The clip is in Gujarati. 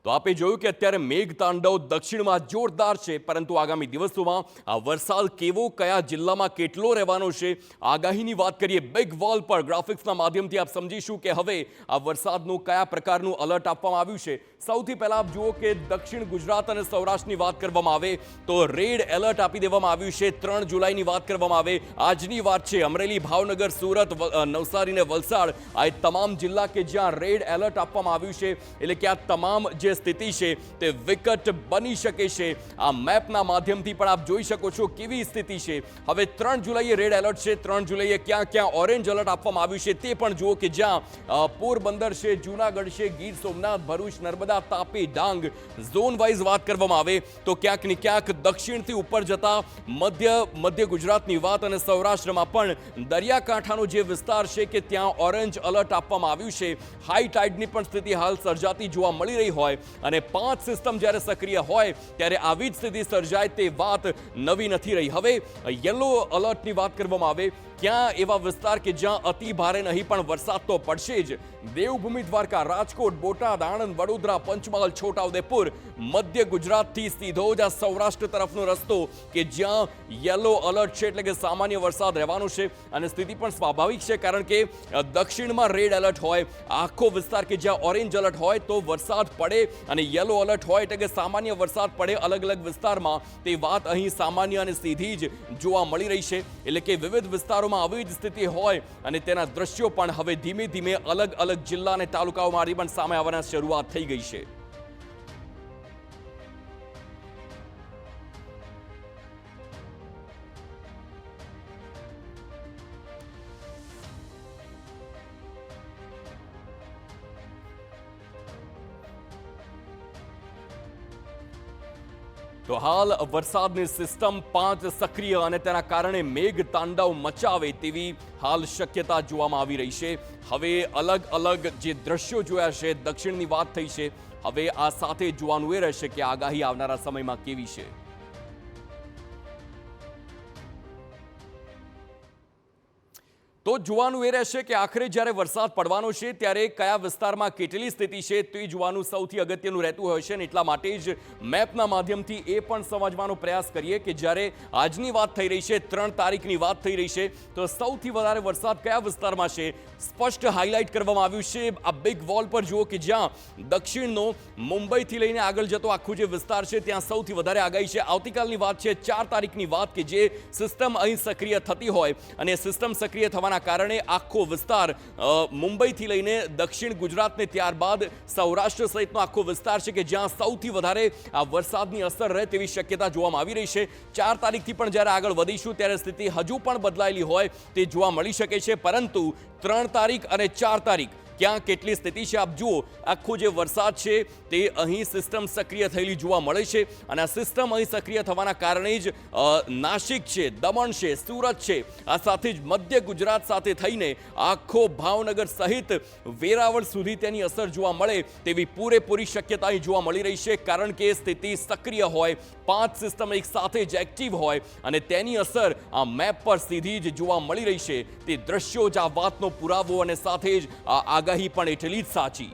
તો આપે જોયું કે અત્યારે મેઘ તાંડવ દક્ષિણમાં જોરદાર છે, પરંતુ આગામી દિવસોમાં આ વરસાદ કેવો, કયા જિલ્લામાં કેટલો રહેવાનો છે, આગાહીની વાત કરીએ બિગ વોલ પર ગ્રાફિક્સના માધ્યમથી આપ સમજીશું કે હવે આ વરસાદનું કયા પ્રકારનું અલર્ટ આપવામાં આવ્યું છે। સૌથી પહેલા આપ જુઓ કે દક્ષિણ ગુજરાત અને સૌરાષ્ટ્રની વાત કરવામાં આવે તો રેડ એલર્ટ આપી દેવામાં આવ્યું છે। 3 જુલાઈની વાત કરવામાં આવે, આજની વાત છે, અમરેલી, ભાવનગર, સુરત, નવસારી અને વલસાડ આ તમામ જિલ્લા કે જ્યાં રેડ એલર્ટ આપવામાં આવ્યું છે, એટલે કે આ તમામ જે સ્થિતિ છે તે વિકટ બની શકે છે। આ મેપના માધ્યમથી પણ આપ જોઈ શકો છો કેવી સ્થિતિ છે। હવે 3 જુલાઈએ રેડ એલર્ટ છે, 3 જુલાઈએ ક્યાં ક્યાં ઓરેન્જ એલર્ટ આપવામાં આવ્યું છે તે પણ જુઓ કે જ્યાં પોરબંદર છે, જૂનાગઢ છે, ગીર સોમનાથ, ભરૂચ, નર્મદા, તાપી, ડાંગ ઝોન વાઇઝ વાત કરવામાં આવે તો ક્યાંક ને ક્યાંક દક્ષિણથી ઉપર જતા મધ્ય ગુજરાતની વાત અને સૌરાષ્ટ્રમાં પણ દરિયાકાંઠાનો જે વિસ્તાર છે કે ત્યાં ઓરેન્જ એલર્ટ આપવામાં આવ્યું છે। હાઈ ટાઇડની પણ સ્થિતિ હાલ સર્જાતી જોવા મળી રહી હોય અને 5 સિસ્ટમ જ્યારે સક્રિય હોય ત્યારે આવી જ સ્થિતિ સર્જાય તે વાત નવી નથી રહી। હવે યલો એલર્ટની વાત કરવામાં આવે, ક્યાં એવા વિસ્તાર કે જ્યાં અતિ ભારે નહીં પણ વરસાદ તો પડશે જ। દેવભૂમિ દ્વારકા, રાજકોટ, બોટાદ, આણંદ, વડોદરા, પંચમહાલ, છોટાઉદેપુર, મધ્ય ગુજરાતથી સીધો જ આ સૌરાષ્ટ્ર તરફનો રસ્તો કે જ્યાં યલો એલર્ટ છે, એટલે કે સામાન્ય વરસાદ રહેવાનો છે અને સ્થિતિ પણ સ્વાભાવિક છે, કારણ કે દક્ષિણમાં રેડ એલર્ટ હોય, આખો વિસ્તાર કે જ્યાં ઓરેન્જ એલર્ટ હોય તો વરસાદ પડે અને યલો એલર્ટ હોય એટલે કે સામાન્ય વરસાદ પડે અલગ અલગ વિસ્તારમાં, તે વાત અહીં સામાન્ય અને સીધી જ જોવા મળી રહી છે। એટલે કે વિવિધ વિસ્તારોમાં આવી જ સ્થિતિ હોય અને તેના દ્રશ્યો પણ હવે ધીમે ધીમે અલગ અલગ જિલ્લા અને તાલુકાઓમાં પણ સામે આવવાની શરૂઆત થઈ ગઈ છે। તો હાલ વરસાદની સિસ્ટમ 5 સક્રિય અને તેના કારણે મેઘ તાંડવ મચાવે તેવી હાલ શક્યતા જોવામાં આવી રહી છે। હવે અલગ અલગ જે દ્રશ્યો જોયા છે, દક્ષિણની વાત થઈ છે, હવે આ સાથે જોવાનું એ રહેશે કે આગાહી આવનારા સમયમાં કેવી છે। તો જોવાનું એ રહેશે કે આખરે જ્યારે વરસાદ પડવાનો છે ત્યારે કયા વિસ્તારમાં કેટલી સ્થિતિ છે તે જોવાનું સૌથી અગત્યનું રહેતું હોય છે, અને એટલા માટે જ મેપના માધ્યમથી એ પણ સમજવાનો પ્રયાસ કરીએ કે જ્યારે આજની વાત થઈ રહી છે, 3 તારીખની વાત થઈ રહી છે, તો સૌથી વધારે વરસાદ કયા વિસ્તારમાં છે સ્પષ્ટ હાઇલાઇટ કરવામાં આવ્યું છે। આ બિગ વોલ પર જુઓ કે જ્યાં દક્ષિણનો મુંબઈથી લઈને આગળ જતો આખું જે વિસ્તાર છે ત્યાં સૌથી વધારે આગાહી છે। આવતીકાલની વાત છે, 4 તારીખની વાત, કે જે સિસ્ટમ અહીં સક્રિય થતી હોય અને સિસ્ટમ સક્રિય થવાના કારણે આખો વિસ્તાર મુંબઈથી લઈને દક્ષિણ ગુજરાતને ત્યારબાદ સૌરાષ્ટ્ર સહિતનો આખો વિસ્તાર છે કે જ્યાં સૌથી વધારે આ વરસાદની અસર રહે તેવી શક્યતા જોવામાં આવી રહી છે। 4 તારીખથી પણ જ્યારે આગળ વધીશું ત્યારે સ્થિતિ હજુ પણ બદલાયેલી હોય તે જોવા મળી શકે છે, પરંતુ 3 તારીખ અને 4 તારીખ ક્યાં કેટલી સ્થિતિ છે આપ જુઓ। આખો જે વરસાદ છે તે અહીં સિસ્ટમ સક્રિય થયેલી જોવા મળે છે અને આ સિસ્ટમ અહીં સક્રિય થવાના કારણે જ નાસિક છે, દમણ છે, સુરત છે, આ સાથે જ મધ્ય ગુજરાત સાથે થઈને આખો ભાવનગર સહિત વેરાવળ સુધી તેની અસર જોવા મળે તેવી પૂરેપૂરી શક્યતા અહીં જોવા મળી રહી છે, કારણ કે સ્થિતિ સક્રિય હોય, 5 સિસ્ટમ એક સાથે જ એક્ટિવ હોય અને તેની અસર આ મેપ પર સીધી જ જોવા મળી રહી છે। તે દ્રશ્યો જ આ વાતનો પુરાવો અને સાથે જ આ આગાહી પણ એટલી જ સાચી।